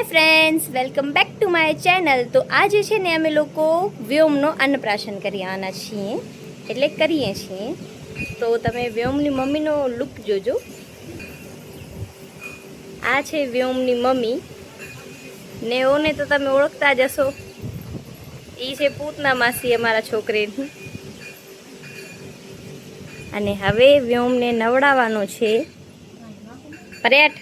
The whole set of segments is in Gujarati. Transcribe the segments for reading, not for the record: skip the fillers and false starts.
Hi friends, welcome back to my channel. તો આજે છે ને અમે લોકો વ્યોમનો અન્નપ્રાશન કરી આના છીએ, એટલે કરીએ છીએ। તો તમે વ્યોમની મમ્મીનો લુક જોજો। આ છે વ્યોમની મમ્મી ને ઓને તો તમે ઓળખતા જ હશો, એ છે પૂતના માસી અમારા છોકરીની। અને હવે વ્યોમને નવડાવવાનો છે। પરેટ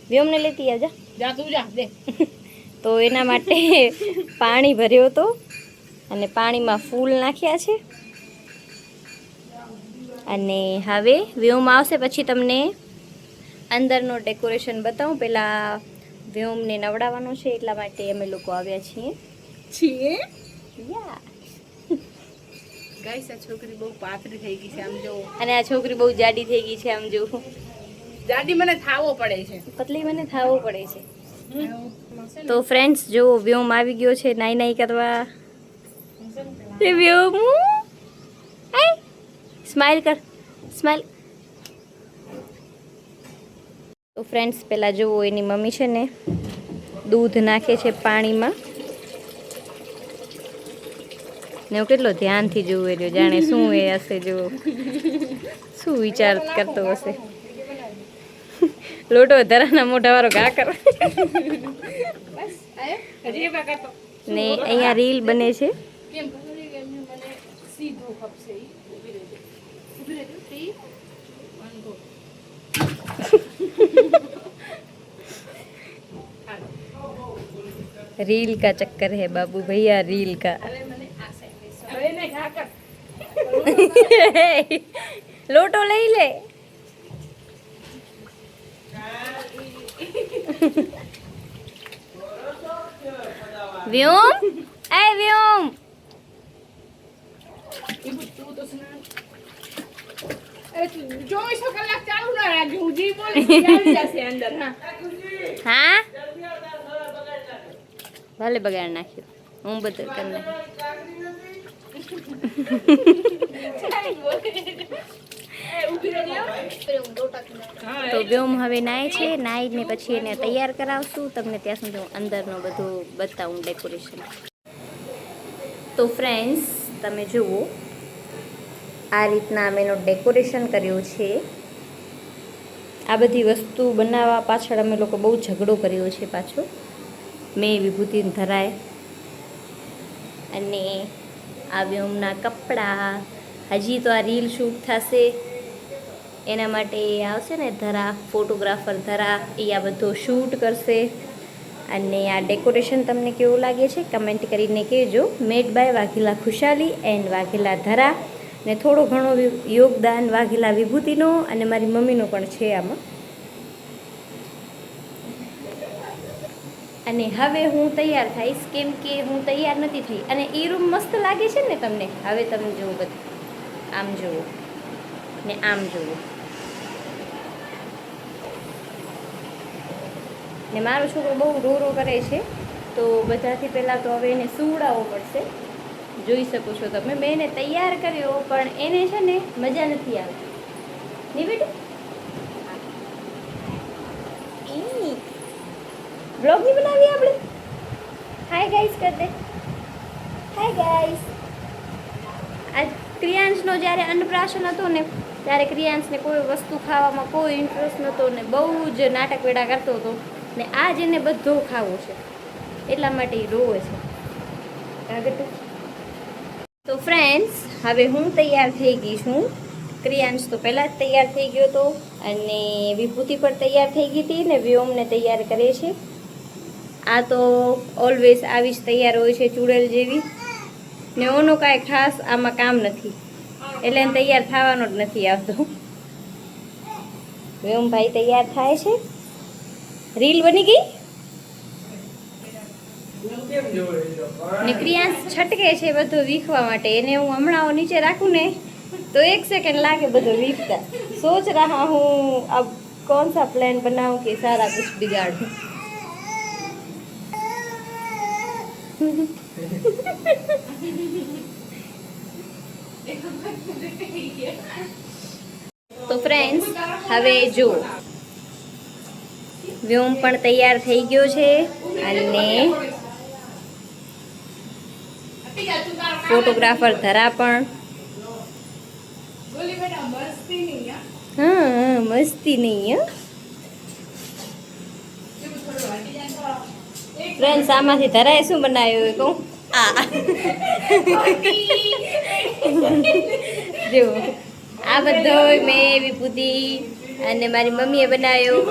વ્યોમને લેતી આવજા, જા તું જા દે। તો એના માટે પાણી ભર્યો હતો અને પાણીમાં ફૂલ નાખ્યા છે। અને હવે વ્યોમ આવશે પછી તમને અંદરનો ડેકોરેશન બતાવું। પહેલાં વ્યોમને નવડાવવાનો છે એટલા માટે અમે લોકો આવ્યા છીએ। યા ગાઈસ, આ છોકરી બહુ પાતળી થઈ ગઈ છે, આમ જો। અને આ છોકરી બહુ જાડી થઈ ગઈ છે, આમ જો। જાડી મને થાવો પડે છે, પતલી મને થાવું પડે છે। તો ફ્રેન્ડ્સ જો વ્યોમ આવી ગયો છે નાઈ નાઈ કરવા। એ વ્યોમ હાય, સ્માઈલ કર, સ્માઈલ। તો ફ્રેન્ડ્સ પહેલાં જુઓ એની મમ્મી છે ને દૂધ નાખે છે પાણીમાં ને હું કેટલો ધ્યાનથી જોવે રહ્યો, જાણે શું એ હશે, જો શું વિચાર કરતો હશે। લોટો ધરાના મોઢા વાળો ઘા કર ને અહીંયા રીલ બને છે। रील का चक्कर है बाबू भैया, रील का। लोटो ले ले। व्योम, ए व्योम, हाँ भले बगाड़ नाख्यो, हूँ बदल कर तो व्योम हवे नाय छे, नाई ने पछी एने तैयार करावशुं। तमने त्यां सुधी हूँ अंदरनो बधुं बतावुं डेकोरेशन। तो फ्रेंड्स तमे जुओ आ रीतना अमे एनो डेकोरेशन कर्यो छे। आ बधी वस्तु बनाववा पाछळ अमे लोको बहु झगड़ो कर्यो छे पाछो। मैं विभूति धराय अने आ व्योमना कपड़ा, हजी तो आ रील शूट थशे एना माटे आवशे ने धरा, फोटोग्राफर धरा ए आ बधो शूट करशे। अने आ डेकोरेशन तमने केवुं लागे छे कमेंट करीने कहेजो। मेड बाय वाघेला खुशाली एंड वाघेला धरा ने थोड़ो घणो योगदान वाघेला विभूतिनो अने मारी मम्मीनो पण छे आमां। अने हवे हूँ तैयार थईश, केम के हूँ तैयार नथी थई अने ई रूम मस्त लागे छे ने तमने। हवे तमे जुओ, बधुं आम जुओ ने आम जुओ ने मारो छोकरो बहु रो रो करे छे, तो बधाथी पहेला तो हवे एने सुवડાવવો પડશે। જોઈ શકો છો તમે, મેં એને તૈયાર કર્યો પણ એને છે ને મજા નથી આવતી, નહીં બેટું? વ્લોગ નહીં બનાવીએ આપણે? હાય ગાઈસ કર દે, હાય ગાઈસ। આજ ક્રિયાંશનો જ્યારે અન્નપ્રાશન હતો ને ત્યારે ક્રિયાંશને કોઈ વસ્તુ ખાવામાં કોઈ ઇન્ટરેસ્ટ નહોતો ને બહુ જ નાટક વેડા કરતો હતો ને આજ એને બધું ખાવું છે એટલા માટે એ રોવે છે। કાગટું તો ફ્રેન્ડ્સ હવે હું તૈયાર થઈ ગઈ છું। ક્રિયાંશ તો પહેલાં જ તૈયાર થઈ ગયો હતો અને વિભૂતિ પણ તૈયાર થઈ ગઈ હતી ને વ્યોમને તૈયાર કરે છે। આ તો ઓલવેઝ આવી જ તૈયાર હોય છે ચૂડેલ જેવી ને ઓનો કાંઈ ખાસ આમાં કામ નથી, એટલે એને તૈયાર થવાનો જ નથી આવતો। વ્યોમભાઈ તૈયાર થાય છે। રીલ બની ગઈ ને ક્રિયાંશ છટકે છે બધું વીખવા માટે। એને હું હમણાં નીચે રાખું ને तो 1 सेकंड लागे બધું વીખતા। सोच रहा हूँ अब कौन सा प्लान बनाऊं कि सारा कुछ बिगाड़ूं। तो फ्रेंड्स हवे जो વ્યોમ પણ તૈયાર થઈ ગયો છે અને ફોટોગ્રાફર ધરા પણ હા મસ્તી નહીં ફ્રેન્ડ્સ આમાંથી ધરાએ શું બનાવ્યું કહું જો આ બધો મેં વિભૂતિ અને મારી મમ્મીએ બનાવ્યો.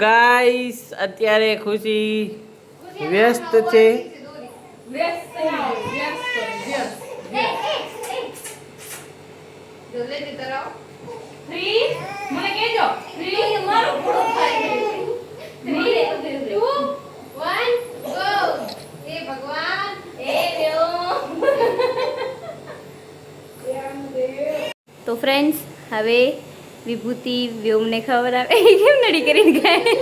ગાઈસ અત્યારે ખુશી વ્યસ્ત છે. તો ફ્રેન્ડ્સ હવે વિભૂતિ વ્યોમને ખબર આવે કેમ નડી કરીને ગયા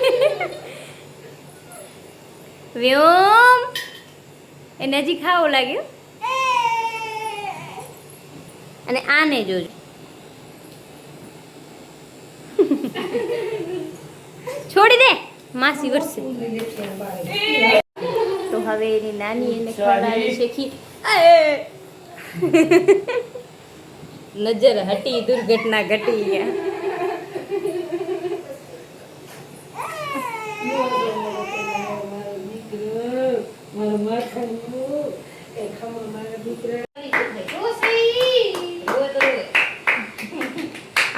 વ્યોમ એને હજી ખાવો લાગ્યો અને આને જોજો છોડી દે માસી વરસે તો હવે એની નાની એને ખવડાવી શીખી નજર હટી દુર્ઘટના ઘટી ગયા.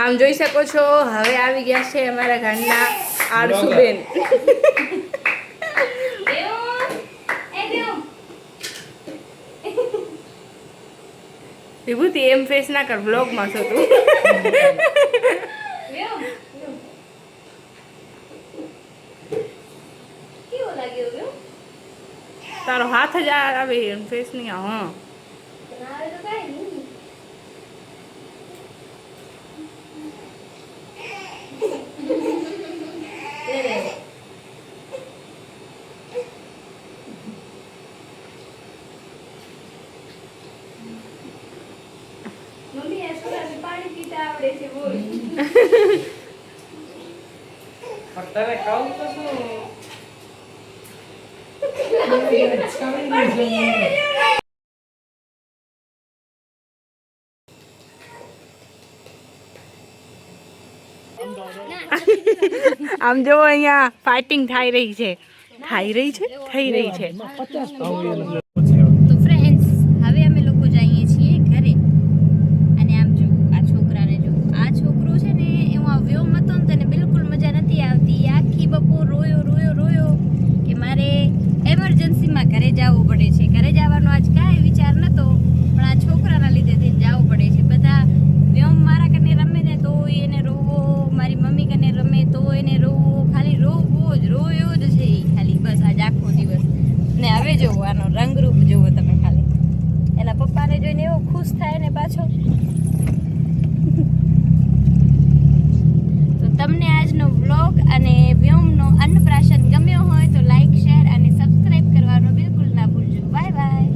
આમ જોઈ શકો છો હવે આવી ગયા છે અમારા ઘરના આળસુબેન. વિભૂતિ એમ ફેસ ના કર, બ્લોગમાં છો તું. તારો હાથ જ આવે એમ ફેસ નહીં હા. પાણી પીતા આવડે છે બોલ. તને કહું તો શું આમ જો અહીંયા ફાઇટિંગ થઈ રહી છે. તો ફ્રેન્ડ્સ હવે અમે લોકો જઈએ છીએ ઘરે અને આમ જો આ છોકરાને જો આ છોકરો છે ને એવો આ વ્યોમ હતો ને તેને બિલકુલ મજા નથી આવતી. આખી બપોર રોયો કે મારે એમરજન્સીમાં ઘરે જવું પડે છે. ઘરે જવાનો આજ કાંઈ વિચાર નહોતો પણ આ છોકરાના લીધે થઈને જવું પડે છે. બધા વ્યોમ મારા કને રમે ને તો એને રોવો, મારી મમ્મી કને રમે તો એને રોવો, ખાલી રોવો જ છે ખાલી બસ આજ આખો દિવસ. ને હવે જોવો આનો રંગરૂપ જોવો તમે ખાલી. એના પપ્પાને જોઈને એવો ખુશ થાય ને પાછો. તો તમને આજનો વ્લોગ અને વ્યોમનો અન્નપ્રાશન ગમ્યો હોય તો લાઈક, શેર અને સબસ્ક્રાઇબ કરવાનો બિલકુલ ના ભૂલજો. Bye bye.